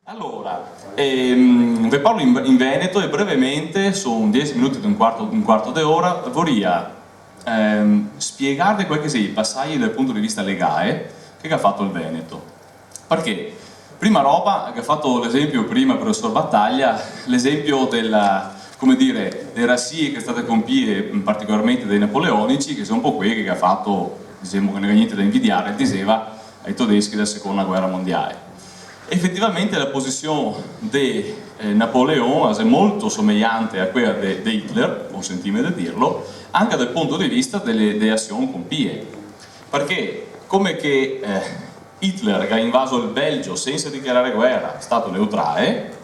Allora, vi parlo in Veneto e brevemente, sono 10 minuti di un quarto d'ora, vorrei spiegarvi quali sono i passaggi dal punto di vista legale che ha fatto il Veneto. Perché, prima roba, che ha fatto l'esempio prima il professor Battaglia, l'esempio come dire, dei razzie che state compiendo, particolarmente dei napoleonici, che sono un po' quelli che ha fatto, diciamo, che non ha niente da invidiare, diceva ai tedeschi della seconda guerra mondiale. Effettivamente la posizione di Napoleone è molto somigliante a quella di Hitler, consentimi di dirlo, anche dal punto di vista delle azioni compie. Perché come che Hitler ha invaso il Belgio senza dichiarare guerra, stato neutrale,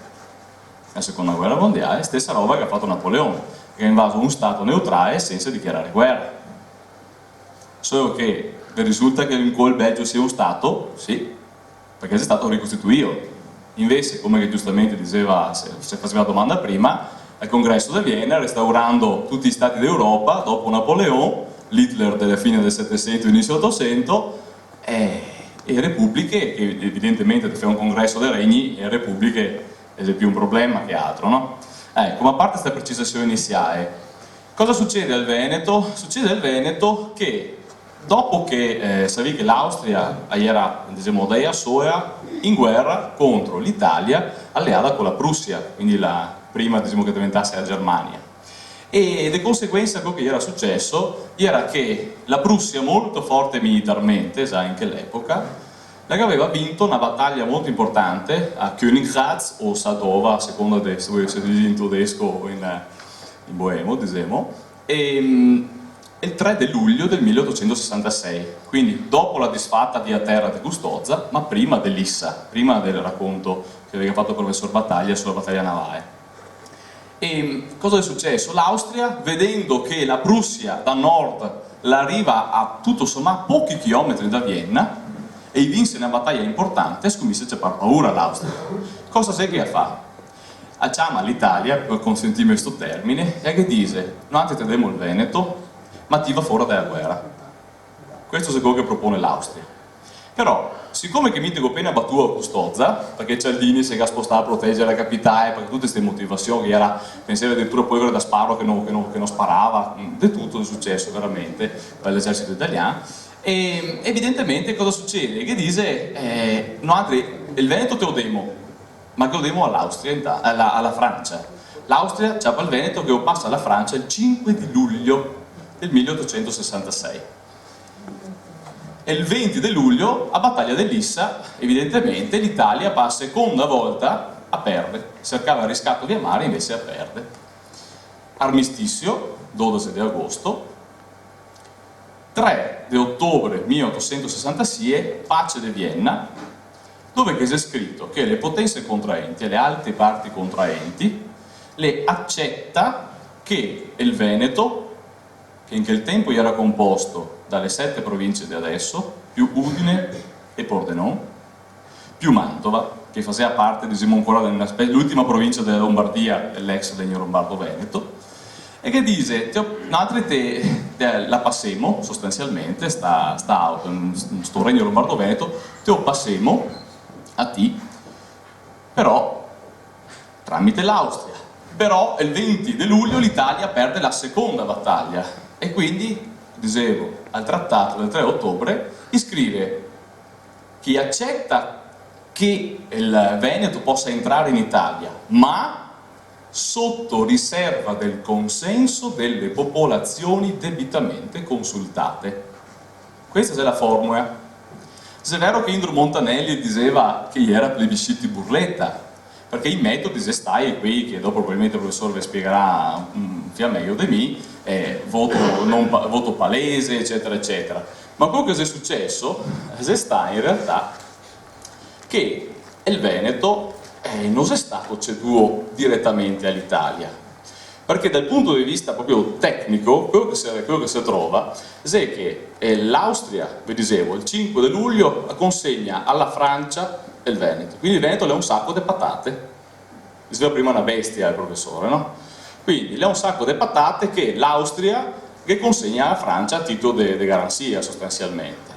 la seconda guerra mondiale, stessa roba che ha fatto Napoleone, che ha invaso un stato neutrale senza dichiarare guerra. Solo che risulta che in quel Belgio sia un stato, sì, perché è stato ricostituito. Invece, come giustamente diceva, se faceva domanda prima, al congresso di Vienna, restaurando tutti gli stati d'Europa, dopo Napoleone, l'Hitler della fine del 700 inizio 800, e repubbliche, che evidentemente per fare un congresso dei regni, e repubbliche è più un problema che altro, no? Ecco, ma a parte questa precisazione iniziale, cosa succede al Veneto? Succede al Veneto che dopo che sapete che l'Austria era, diciamo, da sola in guerra contro l'Italia alleata con la Prussia, quindi la prima, diciamo, che diventasse la Germania. E di conseguenza quello che era successo era che la Prussia, molto forte militarmente, già in quell'epoca, aveva vinto una battaglia molto importante a Königgrätz o Sadova, a seconda se vuoi dire in tedesco o in boemo, diciamo, e il 3 di luglio del 1866, quindi dopo la disfatta di Terra di Custozza, ma prima dell'Issa, prima del racconto che aveva fatto il professor Battaglia sulla battaglia navale. E cosa è successo? L'Austria, vedendo che la Prussia da nord l'arriva a tutto sommato pochi chilometri da Vienna e vinse una battaglia importante, scommise a far paura all'Austria. Cosa sei che fa? Chiama l'Italia, per consentirmi questo termine, e che dice: non ti teniamo il Veneto, ma ti va fuori dalla guerra. Questo è quello che propone l'Austria. Però, siccome che mi dico appena battuto a Custozza, perché Cialdini si è spostato a proteggere la capitale, perché tutte queste motivazioni, che era, pensare addirittura poi da sparo che non sparava, di tutto è successo veramente per l'esercito italiano, e evidentemente cosa succede? Che dice, il Veneto te lo demo, ma che lo demo all'Austria, alla Francia. L'Austria c'ha il Veneto che lo passa alla Francia il 5 di luglio del 1866. E il 20 di luglio, a battaglia dell'Issa, evidentemente l'Italia per la seconda volta a perdere. Cercava il riscatto via mare, invece a perdere. Armistizio, 12 di agosto, 3 di ottobre 1866, pace di Vienna, dove c'è scritto che le potenze contraenti e le alte parti contraenti le accetta che il Veneto, che in quel tempo era composto dalle 7 province di adesso, più Udine e Pordenone, più Mantova, che faceva parte, diciamo, ancora dell'ultima provincia della Lombardia, l'ex Regno Lombardo-Veneto, e che dice, la passiamo sostanzialmente, sto Regno Lombardo-Veneto, te lo passiamo a te, però tramite l'Austria. Però il 20 di luglio l'Italia perde la seconda battaglia e quindi, dicevo, al trattato del 3 ottobre iscrive chi accetta che il Veneto possa entrare in Italia, ma sotto riserva del consenso delle popolazioni debitamente consultate. Questa è la formula. Se è vero che Indro Montanelli diceva che era plebisciti burletta, perché i metodi stai qui, che dopo probabilmente il professore vi spiegherà meglio di me, voto palese, eccetera, eccetera. Ma quello che è successo sta in realtà che il Veneto non è stato ceduto direttamente all'Italia, perché dal punto di vista proprio tecnico, quello che si trova è che l'Austria, vi dicevo, il 5 di luglio consegna alla Francia il Veneto, quindi il Veneto è un sacco di patate, diceva prima una bestia il professore, no? Quindi è un sacco di patate che l'Austria che consegna alla Francia a titolo di garanzia sostanzialmente.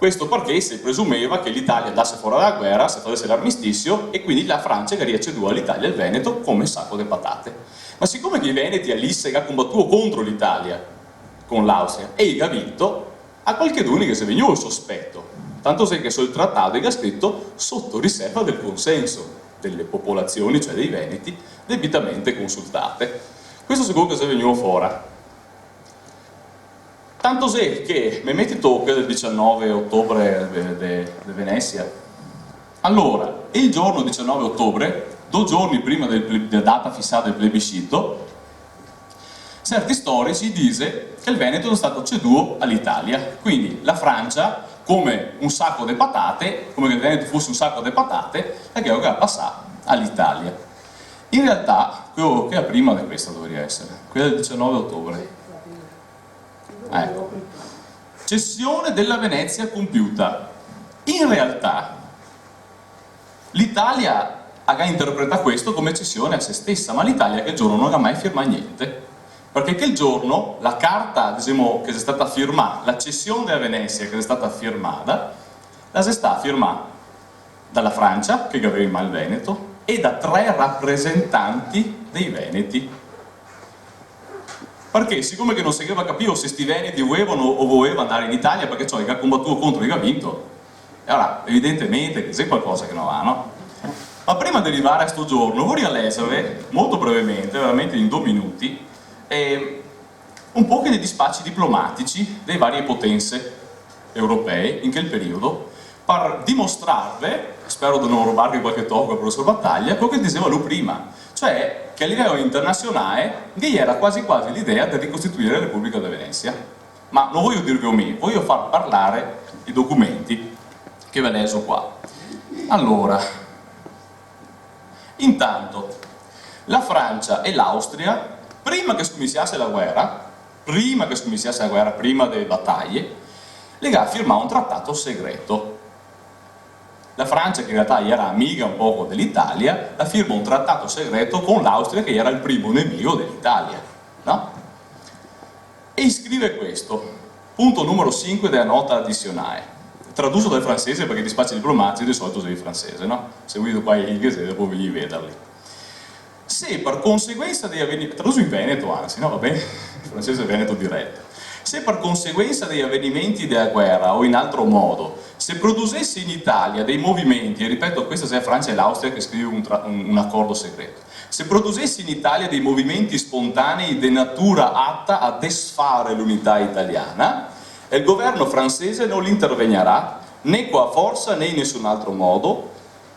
Questo perché si presumeva che l'Italia andasse fuori dalla guerra, se facesse l'armistizio, e quindi la Francia che riacedua all'Italia il Veneto come sacco di patate. Ma siccome che i Veneti all'Isse ha combattuto contro l'Italia, con l'Austria, e ha vinto, a qualcheduno che si è venuto il sospetto. Tanto che sul trattato è scritto sotto riserva del consenso delle popolazioni, cioè dei Veneti, debitamente consultate. Questo secondo che si è venuto fuori. Tanto che mi metti tocca del 19 ottobre di Venezia. Allora, il giorno 19 ottobre, 2 giorni prima della data fissata del plebiscito, certi storici dicono che il Veneto è stato ceduto all'Italia. Quindi la Francia, come un sacco di patate, come che il Veneto fosse un sacco di patate, è che va passare all'Italia. In realtà, quello che è prima di questa dovrebbe essere, quella del 19 ottobre. Ecco. Cessione della Venezia compiuta. In realtà l'Italia ha interpretato questo come cessione a se stessa, ma l'Italia quel giorno non ha mai firmato niente, perché quel giorno la carta, diciamo, che è stata firmata, la cessione della Venezia che è stata firmata, la si sta firmata dalla Francia, che aveva in mano il Veneto, e da 3 rappresentanti dei Veneti. Perché siccome che non si capiva se sti Veneti volevano o volevano andare in Italia, perché ciò che ha combattuto contro e che ha vinto, e allora evidentemente c'è qualcosa che non va, no? Ma prima di arrivare a questo giorno vorrei leggere molto brevemente, veramente in 2 minuti, un po' dei dispacci diplomatici delle varie potenze europee in quel periodo, per dimostrarvi, spero di non rubarvi qualche tocco al professor Battaglia, quello che diceva lui prima, cioè che a livello internazionale vi era quasi quasi l'idea di ricostituire la Repubblica di Venezia. Ma non voglio dirvi me, voglio far parlare i documenti che ve ne so qua. Allora, intanto, la Francia e l'Austria, prima che scominciasse la guerra, prima delle battaglie, le ha firmato un trattato segreto. La Francia, che in realtà era amica un poco dell'Italia, la firma un trattato segreto con l'Austria, che era il primo nemico dell'Italia, no? E scrive questo, punto numero 5 della nota addizionale, traduso dal francese perché i dispacci diplomatici di solito sono in francese, no? Seguito qua in inglese, dopo vi vederli. Se per conseguenza degli avvenimenti, traduso in veneto anzi, no? Va bene? Il francese è veneto diretto. Se per conseguenza degli avvenimenti della guerra o in altro modo se producesse in Italia dei movimenti, e ripeto, questa è la Francia e l'Austria che scrivono un accordo segreto, se producesse in Italia dei movimenti spontanei di natura atta a desfare l'unità italiana, il governo francese non interverrà né con forza né in nessun altro modo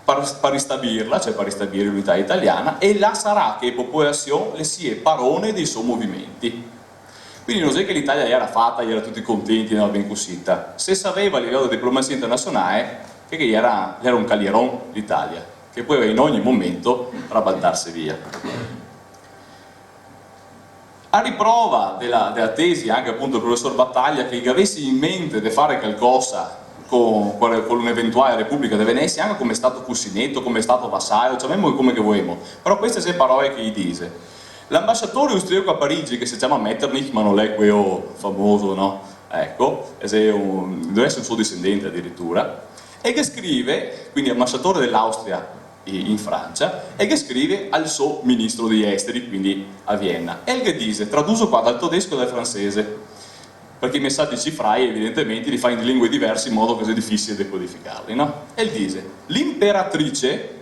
per ristabilirla, cioè per ristabilire l'unità italiana, e là sarà che la popolazione le sia parone dei suoi movimenti. Quindi non è che l'Italia era fatta, gli era tutti contenti, era ben cosita. Se sapeva a livello di diplomazia internazionale che era un calieron l'Italia, che poteva in ogni momento rabaltarsi via. A riprova della tesi anche appunto del professor Battaglia che avessi in mente di fare qualcosa con un'eventuale Repubblica di Venezia, anche come è stato Cussinetto, come è stato Vassallo, chiamiamolo come che vogliamo, però queste sono parole che gli dice. L'ambasciatore austriaco a Parigi, che si chiama Metternich, ma non è quello famoso, no? Ecco, deve essere un suo discendente addirittura, e che scrive, quindi ambasciatore dell'Austria in Francia, e che scrive al suo ministro degli esteri, quindi a Vienna, e che dice, traduso qua dal tedesco e dal francese, perché i messaggi cifrai evidentemente li fa in lingue diverse in modo che sia difficile decodificarli, no? E dice, l'imperatrice,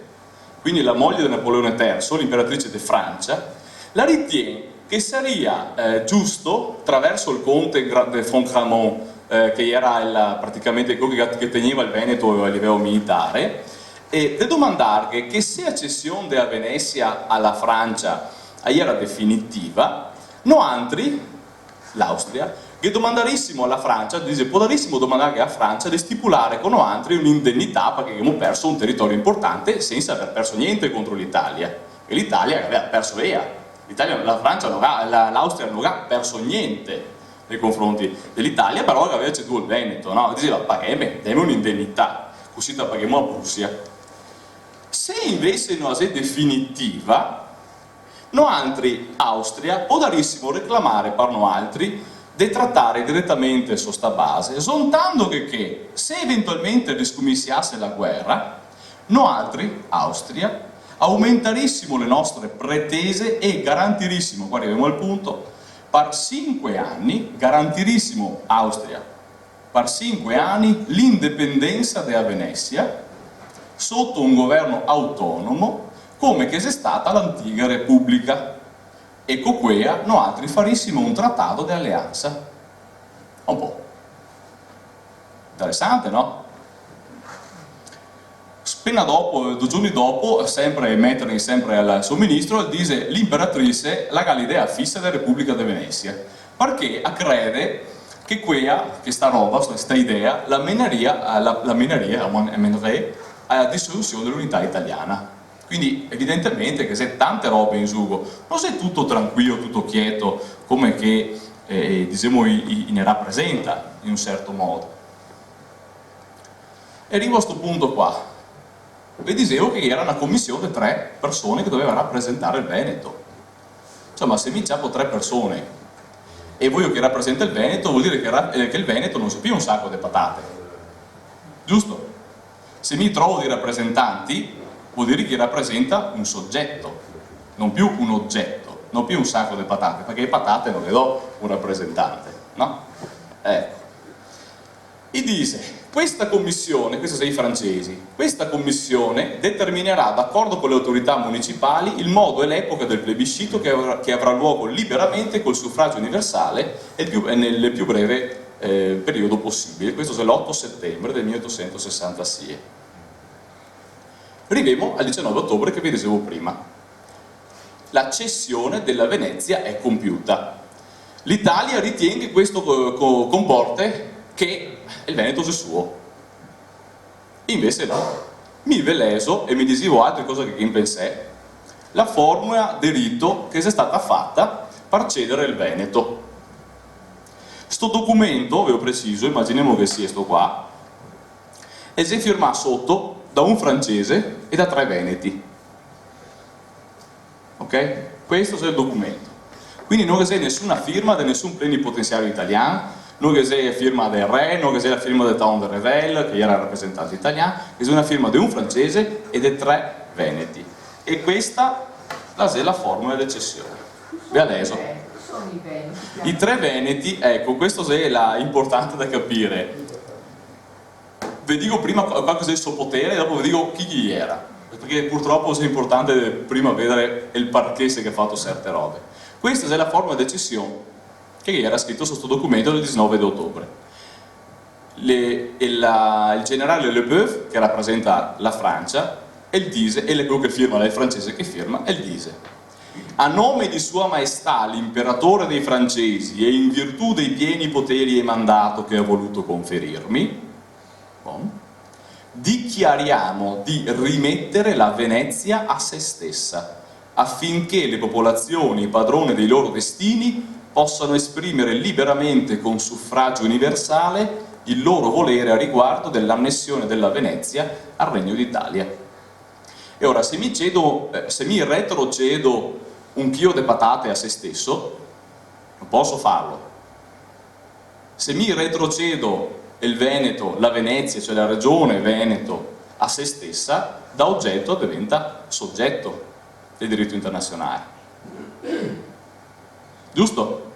quindi la moglie di Napoleone III, l'imperatrice di Francia, la ritiene che sarebbe giusto, attraverso il conte de Foncramont, che era praticamente quello che teneva il Veneto a livello militare, di domandare che se la cessione della Venezia alla Francia era definitiva, no altri, l'Austria, che domandarissimo alla Francia, dice, potremmo domandare alla Francia di stipulare con altri un'indennità perché abbiamo perso un territorio importante senza aver perso niente contro l'Italia, e l'Italia aveva perso via. La Francia, l'Austria non ha perso niente nei confronti dell'Italia, però aveva ceduto il Veneto, no? Diceva, paghiamo, diamo un'indennità, così la paghiamo a Prussia. Se invece non è definitiva, no altri Austria potremmo reclamare per noi altri trattare direttamente su sta base, soltanto che se eventualmente riscominciasse la guerra, noi altri, Austria, aumentarissimo le nostre pretese e garantirissimo, qua arriviamo al punto, per 5 anni, garantirissimo Austria, per 5 anni l'indipendenza della Venezia sotto un governo autonomo come che sia stata l'antica Repubblica. E con quella noi altri farissimo un trattato di alleanza. Un po' interessante, no? Appena dopo, 2 giorni dopo, sempre Metternich, sempre al suo ministro, dice l'imperatrice la l'idea fissa della Repubblica di Venezia, perché crede che quella, che sta roba, questa idea, la meneria a dissoluzione dell'unità italiana. Quindi evidentemente che c'è tante robe in sugo, non è tutto tranquillo, tutto quieto, come che diciamo ne rappresenta in un certo modo. E arrivo a questo punto qua. Vi dicevo che era una commissione di 3 persone che doveva rappresentare il Veneto. Insomma, se mi ciappo 3 persone e voglio che rappresenta il Veneto, vuol dire che il Veneto non sia più un sacco di patate. Giusto? Se mi trovo dei rappresentanti, vuol dire che rappresenta un soggetto, non più un oggetto, non più un sacco di patate, perché le patate non le do un rappresentante, no? Ecco. E dice, questa commissione, questi sono i francesi, questa commissione determinerà, d'accordo con le autorità municipali, il modo e l'epoca del plebiscito che avrà luogo liberamente col suffragio universale e nel più breve periodo possibile. Questo è l'8 settembre del 1866. Arriviamo al 19 ottobre che vi dicevo prima. La cessione della Venezia è compiuta. L'Italia ritiene che questo comporte che il Veneto sia suo. Invece no. Mi veleso e mi dicevo altre cose che in pensè la formula di rito che è stata fatta per cedere il Veneto. Sto documento, ve lo preciso, immaginiamo che sia sto qua, e si firma sotto da un francese e da 3 veneti. Ok? Questo è il documento. Quindi non c'è nessuna firma di nessun plenipotenziario italiano, non c'è la firma del re, non c'è la firma del Taon de Revel, che era il rappresentante italiano, c'è una firma di un francese e di 3 veneti. E questa è la formula di cessione. Vi ha leso? I 3 veneti, ecco, questo è importante da capire. Vi dico prima qualcosa del suo potere e dopo vi dico chi era, perché purtroppo è importante prima vedere il perché si è fatto certe robe. Questa è la formula di cessione che era scritto su questo documento del 19 ottobre. Il generale Leboeuf, che rappresenta la Francia, e il dice, e quello che firma, è il francese che firma, e il dice: a nome di Sua Maestà l'imperatore dei francesi e in virtù dei pieni poteri e mandato che ha voluto conferirmi, dichiariamo di rimettere la Venezia a se stessa, affinché le popolazioni, padrone dei loro destini, possano esprimere liberamente con suffragio universale il loro volere a riguardo dell'annessione della Venezia al Regno d'Italia. E ora, se mi retrocedo un chilo di patate a se stesso, non posso farlo. Se mi retrocedo il Veneto, la Venezia, cioè la regione Veneto, a se stessa, da oggetto diventa soggetto del diritto internazionale. Giusto?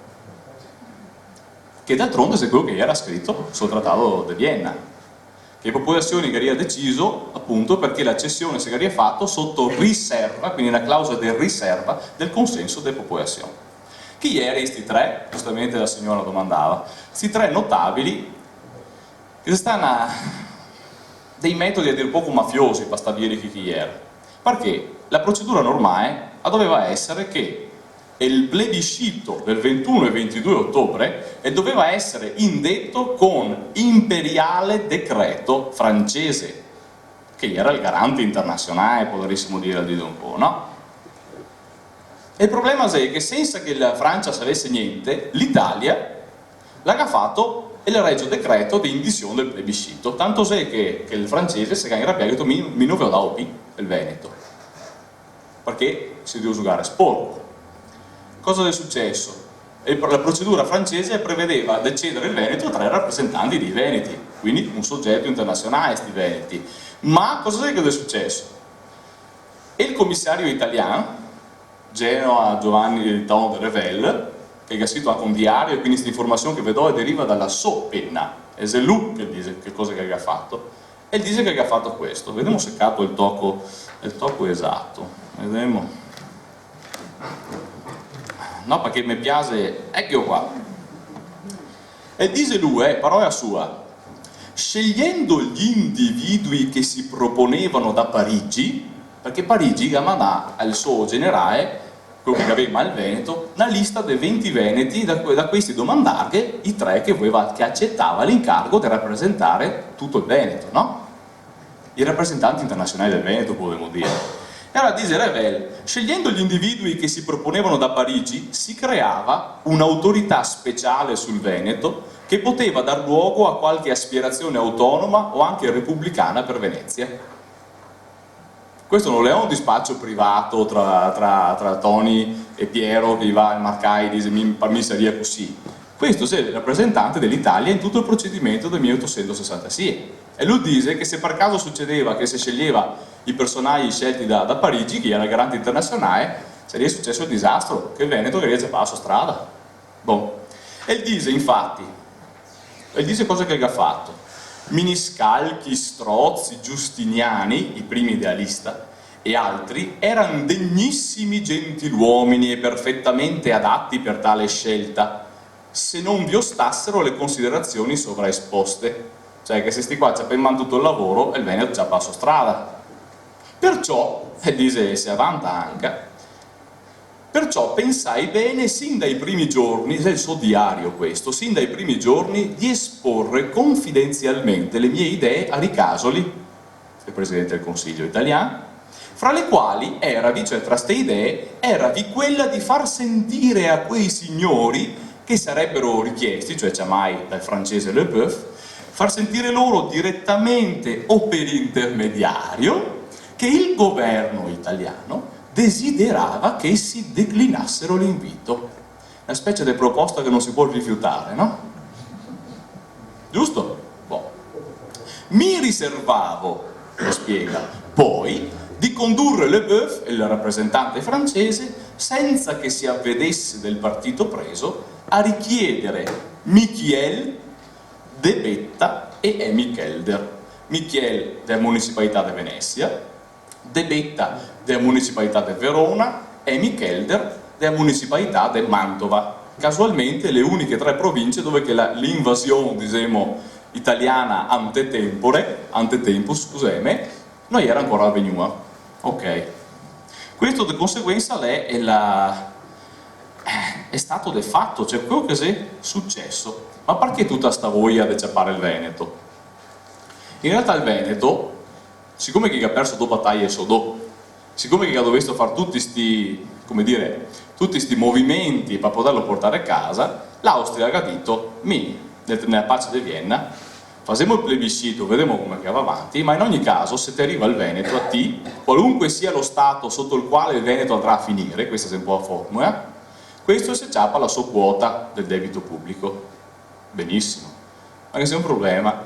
Che d'altronde è quello che era scritto sul Trattato di Vienna, che popolazioni che era deciso appunto perché la cessione si era fatta sotto riserva, quindi una clausola di riserva del consenso delle popolazioni. Chi erano questi 3? Giustamente la signora domandava. Questi 3 notabili che stanno dei metodi a dir poco mafiosi per stabilire chi era. Perché la procedura normale doveva essere che il plebiscito del 21 e 22 ottobre doveva essere indetto con imperiale decreto francese, che era il garante internazionale, potremmo dire al di un po', no? E il problema è che senza che la Francia sapesse niente, l'Italia l'ha fatto il regio decreto di indizione del plebiscito, tanto è che il francese si è arrabbiato mi non vedo da il Veneto, perché si deve giocare sporco. Cosa è successo? e la procedura francese prevedeva di cedere il Veneto a 3 rappresentanti dei Veneti, quindi un soggetto internazionale sti Veneti. Ma cosa è che è successo? E il commissario italiano, Genoa Giovanni Tom de Revel, che ha scritto anche un diario, e quindi questa informazione che vedo deriva dalla sua penna, è lui che dice che cosa che ha fatto, e dice che ha fatto questo. Vediamo se capo il tocco esatto, vediamo. No, perché mi piace, ecco qua. E dice lui, parola sua, scegliendo gli individui che si proponevano da Parigi, perché Parigi mandà al suo generale, quello che aveva il Veneto, una lista dei 20 veneti, da questi domandare i 3 che accettava l'incarico di rappresentare tutto il Veneto, no? I rappresentanti internazionali del Veneto, potremmo dire. E allora dice Revel, scegliendo gli individui che si proponevano da Parigi, si creava un'autorità speciale sul Veneto che poteva dar luogo a qualche aspirazione autonoma o anche repubblicana per Venezia. Questo non è un dispaccio privato tra Tony e Piero che va al Marcai e dice mi sarebbe così. Questo è il rappresentante dell'Italia in tutto il procedimento del 1866. E lui dice che se per caso succedeva che si sceglieva i personaggi scelti da Parigi, che era il garante internazionale, sarebbe successo il disastro, che il Veneto che già passa strada. Bon. E il dice infatti, e dice cosa che ha fatto. Miniscalchi, Strozzi, Giustiniani, i primi idealisti, e altri erano degnissimi gentiluomini e perfettamente adatti per tale scelta, se non vi ostassero le considerazioni sovraesposte. Cioè che se sti qua ci appena tutto il lavoro e il Veneto ci ha passo strada. Perciò, e dice si avanza anche, perciò pensai bene sin dai primi giorni, è il suo diario questo, sin dai primi giorni di esporre confidenzialmente le mie idee a Ricasoli, il Presidente del Consiglio italiano, fra le quali eravi, cioè tra ste idee, eravi quella di far sentire a quei signori che sarebbero richiesti, cioè mai dal francese Le Boeuf, far sentire loro direttamente o per intermediario che il governo italiano desiderava che essi declinassero l'invito. Una specie di proposta che non si può rifiutare, no? Giusto? Boh. Mi riservavo, lo spiega, poi di condurre Le Boeuf, il rappresentante francese, senza che si avvedesse del partito preso, a richiedere Michiel, De Betta e Emi Kelder. Michiel della Municipalità di Venezia, De Betta della Municipalità di Verona e Emi Kelder della Municipalità di Mantova. Casualmente le uniche 3 province dove l'invasione, diciamo, italiana antetempus, scusami, non era ancora avvenuta. Ok. Questo di conseguenza è stato de fatto, cioè quello che è successo. Ma perché tutta sta voglia di ciappare il Veneto? In realtà il Veneto, siccome che ha perso 2 battaglie sodò, siccome che ha dovuto fare tutti sti movimenti per poterlo portare a casa, l'Austria ha detto, nella pace di Vienna, facciamo il plebiscito, vediamo come va avanti, ma in ogni caso se ti arriva il Veneto a te, qualunque sia lo stato sotto il quale il Veneto andrà a finire, questa è un po' la formula, questo si ciappa la sua quota del debito pubblico. Benissimo, ma che c'è un problema.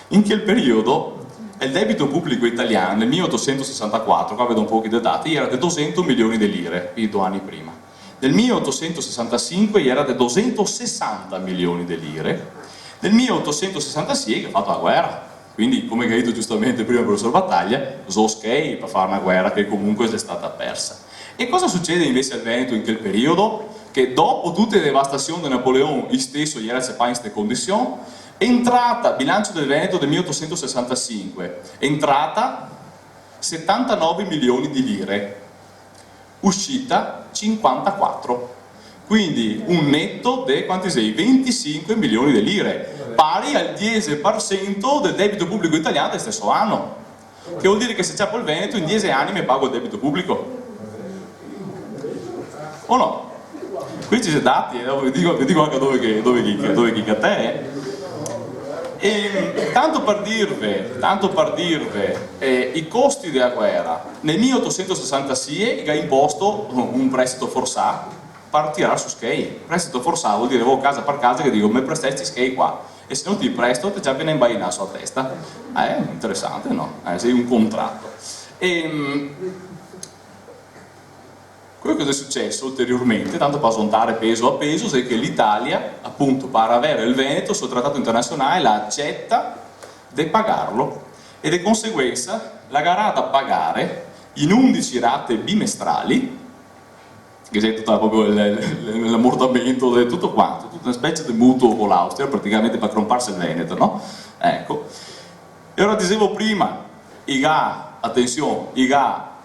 In quel periodo il debito pubblico italiano nel 1864, qua vedo un po' di dati, era di 200 milioni di lire, 2 anni prima. Nel 1865 era di 260 milioni di lire. Nel 1866 che ha fatto la guerra, quindi come ha detto giustamente prima il professor Battaglia, Zoskei per fare una guerra che comunque è stata persa. E cosa succede invece al Veneto in quel periodo? Che dopo tutte le devastazioni di Napoleone, lui stesso gli era in queste condizioni, entrata, bilancio del Veneto del 1865, entrata 79 milioni di lire, uscita 54, quindi un netto di quanti sei? 25 milioni di lire, pari al 10% del debito pubblico italiano dello stesso anno, che vuol dire che se c'è il Veneto in 10 anni mi pago il debito pubblico, o no? Questi sono dati, vi dico anche dove chi a te. E tanto per dirvi, i costi della guerra, nel 1866 ha imposto un prestito forzato per tirare su skate. Prestito forzato vuol dire, casa per casa che dico, mi prestesti skate qua, e se non ti presto ti già viene imbainato sulla testa. È interessante, no? Sei un contratto. Quello che è successo ulteriormente, tanto per smontare peso a peso, è che l'Italia, appunto, per avere il Veneto sul trattato internazionale, la accetta di pagarlo, e di conseguenza la garata a pagare in 11 rate bimestrali, che è tutto proprio l'ammortamento di tutto quanto, tutta una specie di mutuo con l'Austria, praticamente per cromparsi il Veneto, no? Ecco. E ora dicevo prima, attenzione,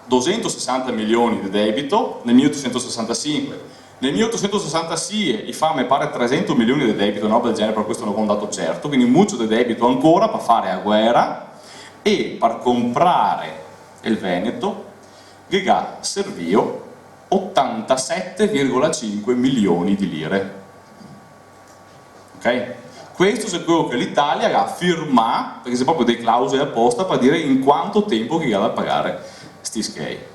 260 milioni di debito nel 1865, nel 1866 mi pare 300 milioni di debito, una roba del genere, per questo non ho un dato certo, quindi molto di debito ancora per fare la guerra e per comprare il Veneto, che serviò 87,5 milioni di lire. Ok? Questo è quello che l'Italia ha firmato, perché c'è proprio dei clausole apposta per dire in quanto tempo che ha da pagare sti skate.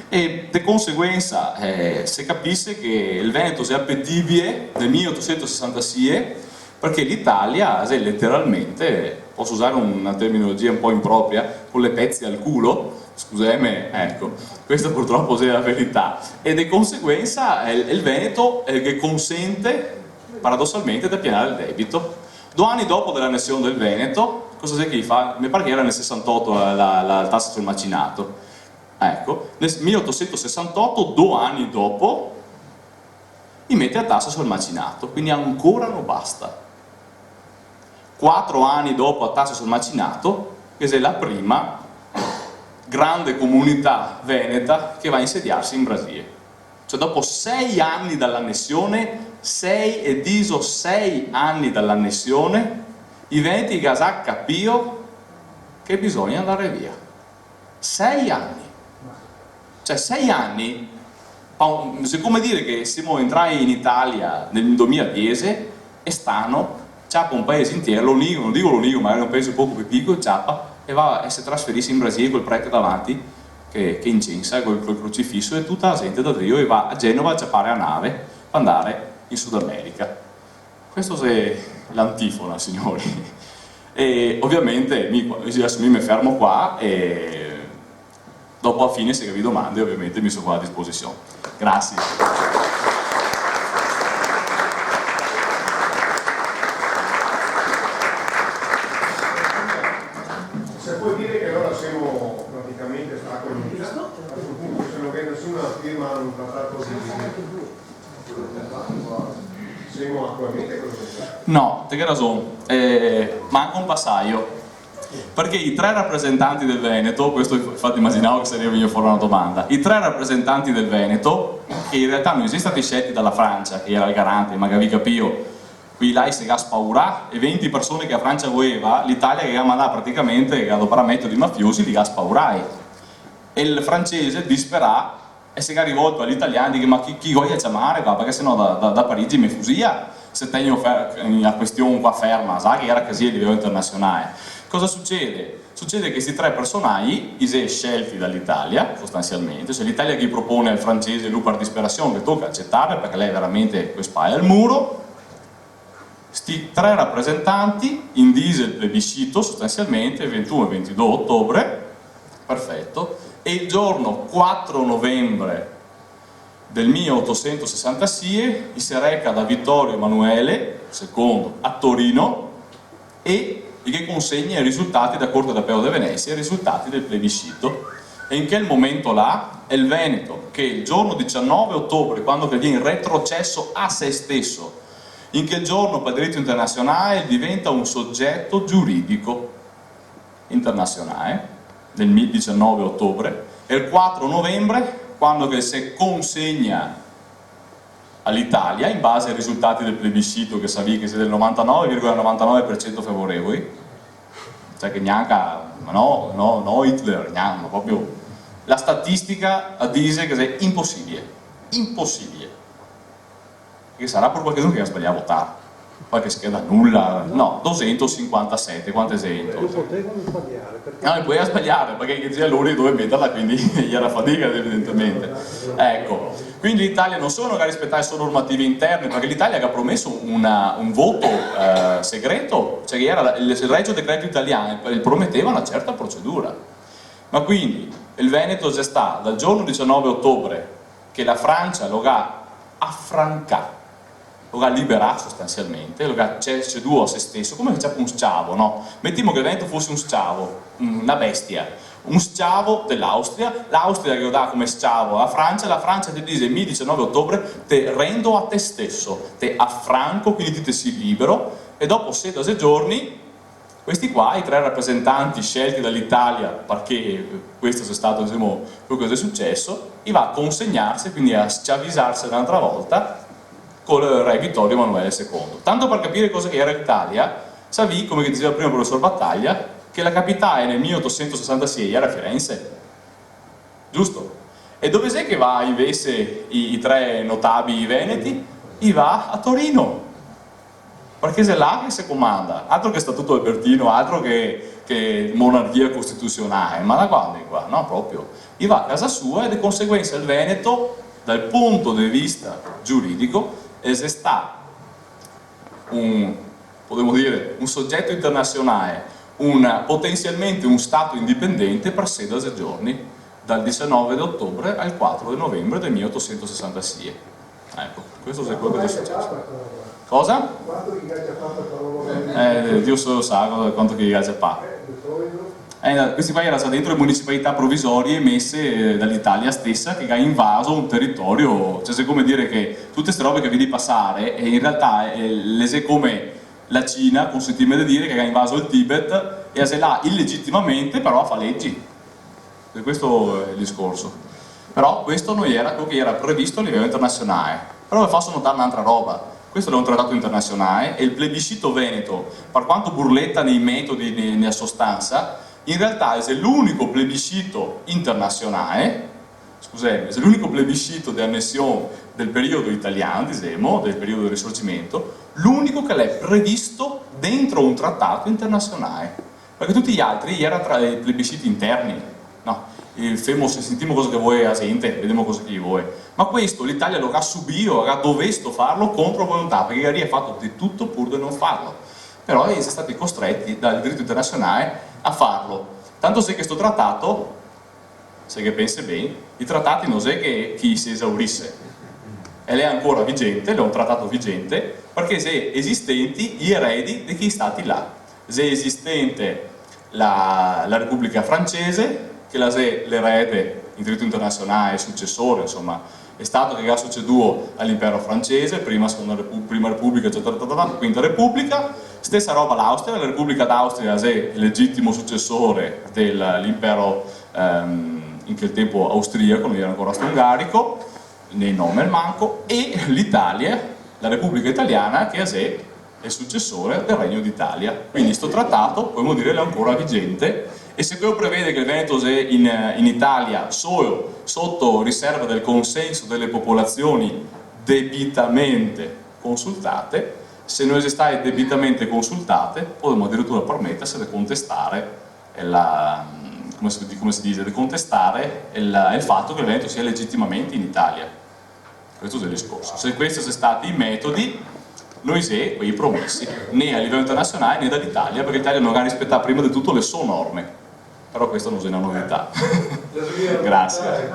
E di conseguenza si capisce che il Veneto si è appetibile nel 1866 perché l'Italia è letteralmente, posso usare una terminologia un po' impropria, con le pezze al culo, scusami, ecco, questa purtroppo è la verità, e di conseguenza è il Veneto che consente paradossalmente di appianare il debito. 2 anni dopo dell'annessione del Veneto, cosa c'è che fa? Mi pare che era nel 68 la tassa sul macinato. Ecco, nel 1868, 2 anni dopo, mi mette a tassa sul macinato, quindi ancora non basta. 4 anni dopo a tassa sul macinato, che è la prima grande comunità veneta che va a insediarsi in Brasile. Cioè dopo 6 anni dall'annessione, 6 anni dall'annessione, i veneti Gasà capio che bisogna andare via. 6 anni. Cioè 6 anni, è come dire che siamo entrati in Italia nel 2010 e stanno, ciappa un paese intero, non dico l'unico, magari un paese poco più piccolo, ciappa, e va e si trasferisce in Brasile col prete davanti, che incensa col crocifisso, e tutta la gente da Rio e va a Genova a ciappare a nave per andare in Sud America. Questo è l'antifona, signori. E ovviamente adesso mi fermo qua e dopo a fine, se vi domande, ovviamente mi sono qua a disposizione. Grazie. Se puoi dire che allora siamo praticamente stracolonisti, a questo punto se non viene nessuna firma un trattato di siamo attualmente cosa pensate? No, te che ragione, manca un passaggio. Perché i 3 rappresentanti del Veneto, questo infatti immaginavo che sarebbe venuto fuori una domanda, i 3 rappresentanti del Veneto, che in realtà non sono stati scelti dalla Francia, che era il garante, ma vi capio, qui là si ha spaurà, e 20 persone che la Francia voleva, l'Italia che ha mandato praticamente ad operametto di mafiosi li ha spaurai. E il francese disperà e si è rivolto agli italiani e dice ma chi voglia chiamare qua, perché sennò da Parigi mi fusia se tengo una questione qua ferma, sa che era così a livello internazionale. Cosa succede? Succede che questi 3 personaggi sono scelti dall'Italia, sostanzialmente, cioè l'Italia che propone al francese lui per disperazione che tocca accettare perché lei è veramente con spalle al muro. Questi 3 rappresentanti in diesel plebiscito sostanzialmente il 21 e 22 ottobre, perfetto, e il giorno 4 novembre del 1866 si reca da Vittorio Emanuele II a Torino e che consegna i risultati da Corte d'Appello di Venezia, i risultati del plebiscito. E in quel momento là è il Veneto che il giorno 19 ottobre, quando viene retrocesso a se stesso, in quel giorno per diritto internazionale diventa un soggetto giuridico internazionale, nel 19 ottobre, e il 4 novembre, quando che si consegna all'Italia, in base ai risultati del plebiscito che sapete che siete del 99,99% favorevoli, cioè che neanche, no Hitler, neanche, proprio la statistica dice che è impossibile, che sarà per qualcuno che ha sbagliato a votare, qualche scheda nulla, no, 257, quanto è 100? Non potevano sbagliare. Perché... No, poteva sbagliare perché zia Luri dove metterla, quindi gli era fatica evidentemente. Ecco, quindi l'Italia non solo non ha rispettato le sue normative interne, perché l'Italia aveva promesso un voto segreto, cioè che era il regio decreto italiano, prometteva una certa procedura. Ma quindi il Veneto già sta dal giorno 19 ottobre che la Francia lo ha affrancato, lo ha liberato sostanzialmente, lo ha ceduto a se stesso, come se un schiavo, no? Mettiamo che il Veneto fosse un schiavo, una bestia, un schiavo dell'Austria, l'Austria che lo dà come schiavo alla Francia, la Francia ti dice il 19 ottobre te rendo a te stesso, te affranco, quindi ti si libero, e dopo 7 giorni questi qua, i 3 rappresentanti scelti dall'Italia, perché questo è stato, diciamo, quello che è successo, gli va a consegnarsi, quindi a schiavizzarsi un'altra volta con il re Vittorio Emanuele II. Tanto per capire cosa che era l'Italia, Savì, come diceva prima il professor Battaglia, che la capitale nel 1866 era Firenze, giusto? E dove sei che va invece i 3 notabili veneti? I va a Torino, perché è là che si comanda, altro che statuto albertino, altro che monarchia costituzionale, ma da quando è qua? No, proprio. I va a casa sua e di conseguenza il Veneto, dal punto di vista giuridico, sta potremmo dire, un soggetto internazionale, potenzialmente un Stato indipendente per 16 giorni, dal 19 ottobre al 4 novembre del 1866. Ecco, questo è quello che è successo. Cosa? Quanto che ha fatto Dio solo sa quanto che ha fatto. Questi qua erano dentro le municipalità provvisorie emesse dall'Italia stessa, che ha invaso un territorio, cioè è come dire che tutte queste robe che vedi passare, e in realtà è come la Cina, consentimi di dire, che ha invaso il Tibet e se là illegittimamente però fa leggi. E questo è il discorso. Però questo non era quello che era previsto a livello internazionale. Però vi faccio notare un'altra roba. Questo è un trattato internazionale e il plebiscito veneto, per quanto burletta nei metodi e nella sostanza, in realtà è l'unico plebiscito internazionale, scusate, è l'unico plebiscito di annessione del periodo italiano, diciamo, del periodo del Risorgimento, l'unico che l'è previsto dentro un trattato internazionale, perché tutti gli altri erano tra i plebisciti interni, no? Se sentiamo cosa che vuoi a gente, vediamo cosa che vuoi. Ma questo l'Italia lo ha subito, ha dovuto farlo contro volontà, perché ha fatto di tutto pur di non farlo. Però sono stati costretti dal diritto internazionale a farlo. Tanto se questo trattato, se che pensi bene, i trattati non è che chi si esaurisse. E è ancora vigente, è un trattato vigente, perché se esistenti gli eredi di chi stati là. Se è esistente la Repubblica Francese, che la se l'erede in diritto internazionale, successore, insomma, è stato che ha succeduto all'impero francese, prima Repubblica, quinta Repubblica, stessa roba l'Austria, la Repubblica d'Austria è il legittimo successore dell'impero in quel tempo austriaco, non era ancora austro-ungarico, nei nome al manco, e l'Italia, la Repubblica Italiana, che è il successore del Regno d'Italia. Quindi questo trattato, possiamo dire, è ancora vigente. E se quello prevede che il Veneto è in Italia solo sotto riserva del consenso delle popolazioni debitamente consultate, se non esistono debitamente consultate, potremmo addirittura permettersi di contestare come si dice, di contestare il fatto che il Veneto sia legittimamente in Italia. Questo è il discorso. Se questi sono stati i metodi, noi siamo quei promessi, né a livello internazionale né dall'Italia, perché l'Italia non ha rispettato prima di tutto le sue norme. Però questo non è una novità. Grazie.